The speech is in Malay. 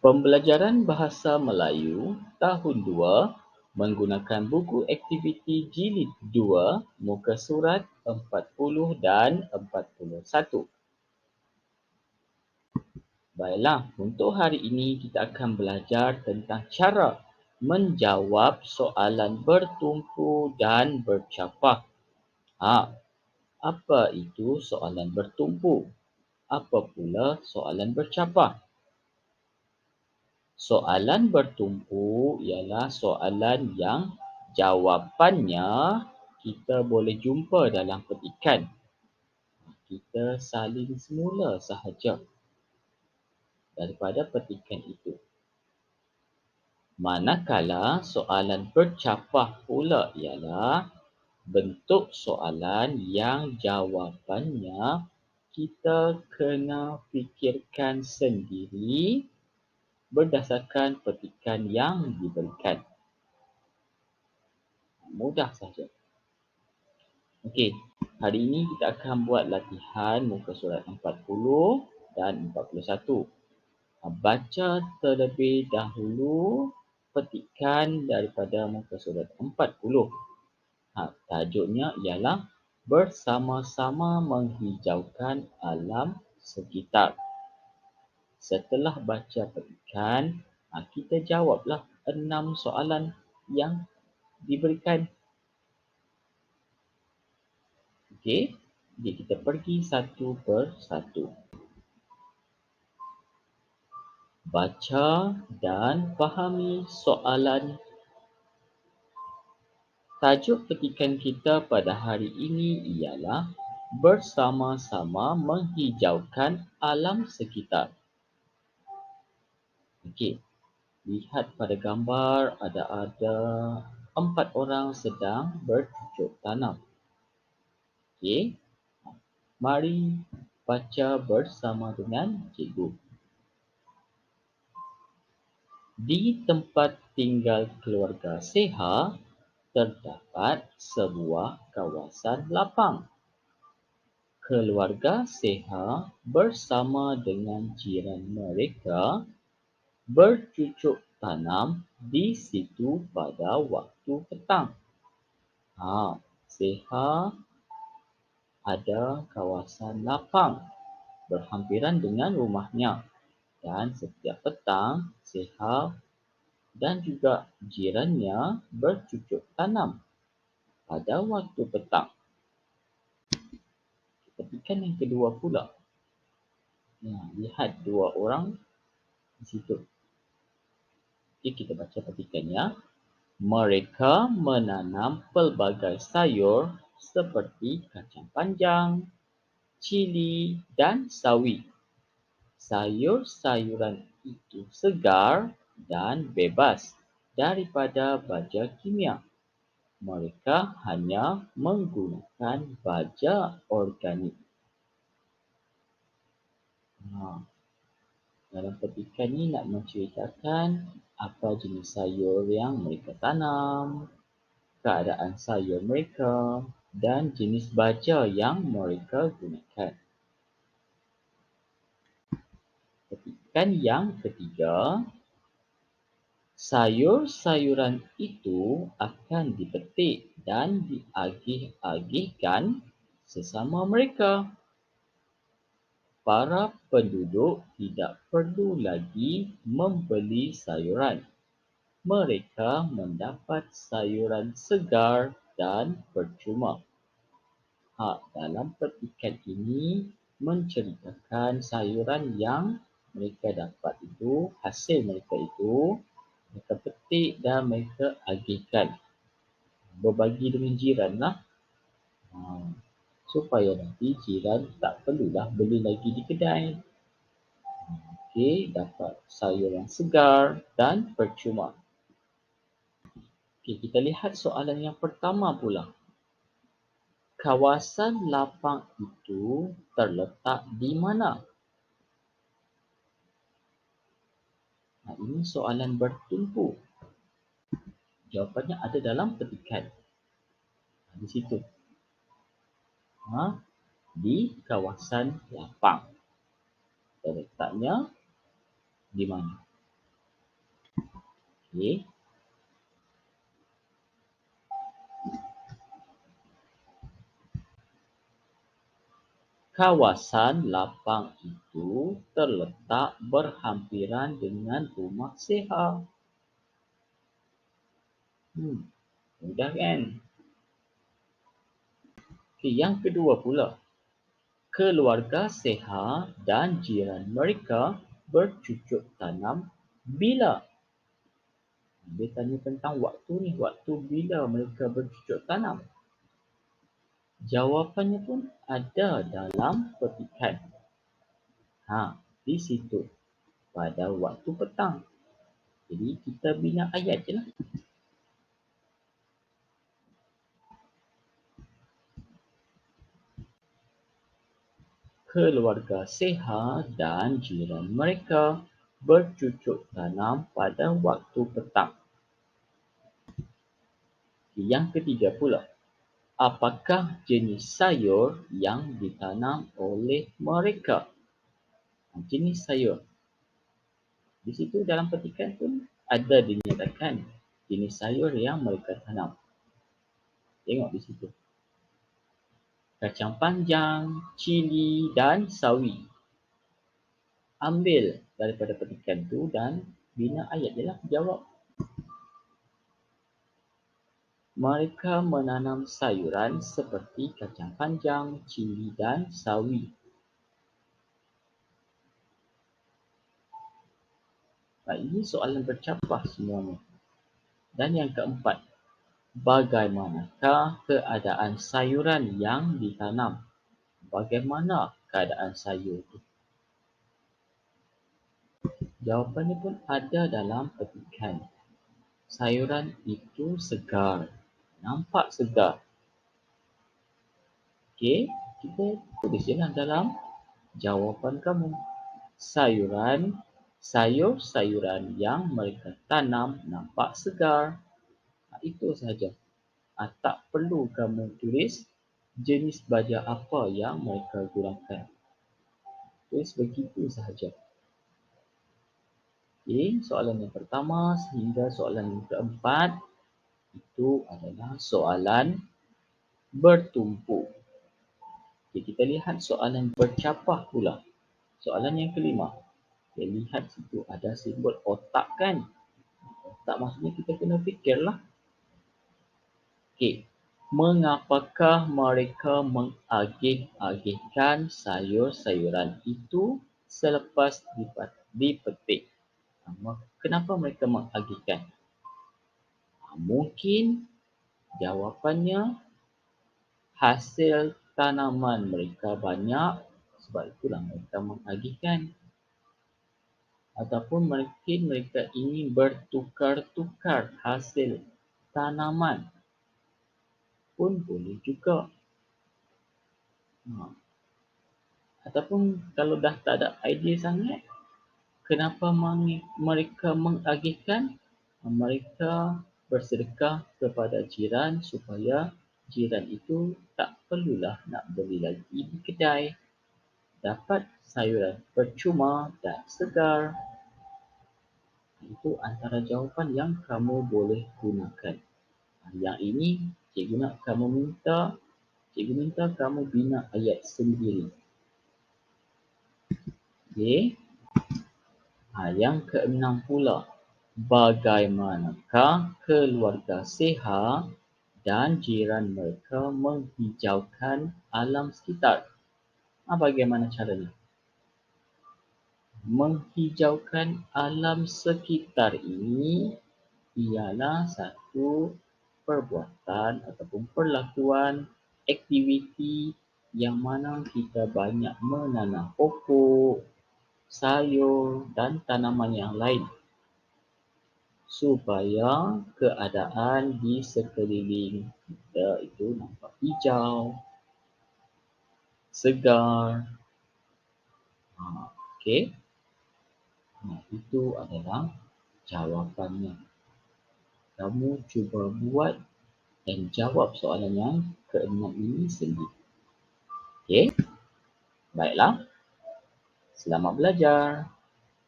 Pembelajaran Bahasa Melayu Tahun 2 menggunakan buku aktiviti Jilid 2 muka surat 40 dan 41. Baiklah, untuk hari ini kita akan belajar tentang cara menjawab soalan bertumpu dan bercapah. Apa itu soalan bertumpu? Apa pula soalan bercapah? Soalan bertumpu ialah soalan yang jawapannya kita boleh jumpa dalam petikan. Kita salin semula sahaja daripada petikan itu. Manakala soalan bercapah pula ialah bentuk soalan yang jawapannya kita kena fikirkan sendiri berdasarkan petikan yang diberikan. Mudah saja. Okey, hari ini kita akan buat latihan muka surat 40 dan 41. Baca terlebih dahulu petikan daripada muka surat 40. Tajuknya ialah bersama-sama menghijaukan alam sekitar. Setelah baca petikan, kita jawablah 6 soalan yang diberikan. Okey, jadi kita pergi satu persatu. Baca dan fahami soalan. Tajuk petikan kita pada hari ini ialah bersama-sama menghijaukan alam sekitar. Okey, lihat pada gambar ada 4 orang sedang bercucuk tanam. Okey, mari baca bersama dengan cikgu. Di tempat tinggal keluarga Seha, terdapat sebuah kawasan lapang. Keluarga Seha bersama dengan jiran mereka bercucuk tanam di situ pada waktu petang. Seha ada kawasan lapang berhampiran dengan rumahnya. Dan setiap petang, Seha dan juga jirannya bercucuk tanam pada waktu petang. Petikan yang kedua pula. Lihat 2 orang di situ. Okey, kita baca petikannya. Mereka menanam pelbagai sayur seperti kacang panjang, cili dan sawi. Sayur-sayuran itu segar dan bebas daripada baja kimia. Mereka hanya menggunakan baja organik. Dalam petikan ni nak menceritakan apa jenis sayur yang mereka tanam, keadaan sayur mereka dan jenis baja yang mereka gunakan. Petikan yang ketiga, sayur-sayuran itu akan dipetik dan diagih-agihkan sesama mereka. Para penduduk tidak perlu lagi membeli sayuran. Mereka mendapat sayuran segar dan percuma. Dalam petikan ini menceritakan sayuran yang mereka dapat itu, hasil mereka itu, mereka petik dan mereka agihkan. Berbagi dengan jiran lah. Supaya nanti jiran tak perlulah beli lagi di kedai. Okey, dapat sayur yang segar dan percuma. Okey, kita lihat soalan yang pertama pula. Kawasan lapang itu terletak di mana? Ini soalan bertumpu. Jawapannya ada dalam petikan. Di situ. Di kawasan lapang. Terletaknya di mana? Okey. Kawasan lapang itu terletak berhampiran dengan rumah Seha. Mudah kan? Okey, yang kedua pula. Keluarga Seha dan jiran mereka bercucuk tanam bila? Dia tanya tentang waktu ni, waktu bila mereka bercucuk tanam. Jawapannya pun ada dalam petikan. Di situ. Pada waktu petang. Jadi kita bina ayat je lah. Keluarga Seha dan jiran mereka bercucuk tanam pada waktu petang. Yang ketiga pula. Apakah jenis sayur yang ditanam oleh mereka? Jenis sayur. Di situ dalam petikan pun ada dinyatakan jenis sayur yang mereka tanam. Tengok di situ. Kacang panjang, cili dan sawi. Ambil daripada petikan tu dan bina ayat je lah, jawab. Mereka menanam sayuran seperti kacang panjang, cili dan sawi. Ini soalan bercapah semuanya. Dan yang keempat, bagaimanakah keadaan sayuran yang ditanam? Bagaimana keadaan sayur itu? Jawapannya pun ada dalam petikan. Sayuran itu segar. Nampak segar. Okey, kita tulis je lah dalam jawapan kamu. Sayur-sayuran yang mereka tanam nampak segar. Itu sahaja. Tak perlu kamu tulis jenis baja apa yang mereka gunakan. Tulis begitu sahaja. Okey, soalan yang pertama sehingga soalan yang keempat itu adalah soalan bertumpuk. Okey, kita lihat soalan bercapah pula. Soalan yang kelima. Kita lihat situ ada simbol otak kan? Otak maksudnya kita kena fikirlah. Okey. Mengapakah mereka mengagih-agihkan sayur-sayuran itu selepas dipetik? Kenapa mereka mengagihkan? Mungkin jawapannya hasil tanaman mereka banyak, sebab itulah mereka mengagihkan. Ataupun mungkin mereka ingin bertukar-tukar hasil tanaman. Pun boleh juga. Ataupun kalau dah tak ada idea sangat, kenapa mereka mengagihkan? Mereka bersedekah kepada jiran supaya jiran itu tak perlulah nak beli lagi di kedai. Dapat sayuran percuma dan segar. Itu antara jawapan yang kamu boleh gunakan. Yang ini cikgu minta kamu bina ayat sendiri. Okey. Yang keenam pula. Bagaimanakah keluarga Seha dan jiran mereka menghijaukan alam sekitar? Bagaimana caranya? Menghijaukan alam sekitar ini ialah satu perbuatan ataupun perlakuan aktiviti yang mana kita banyak menanam pokok, sayur dan tanaman yang lain supaya keadaan di sekeliling kita itu nampak hijau, segar. Okey. Itu adalah jawapannya. Kamu cuba buat dan jawab soalan yang keenam ini sendiri. Okey. Baiklah. Selamat belajar.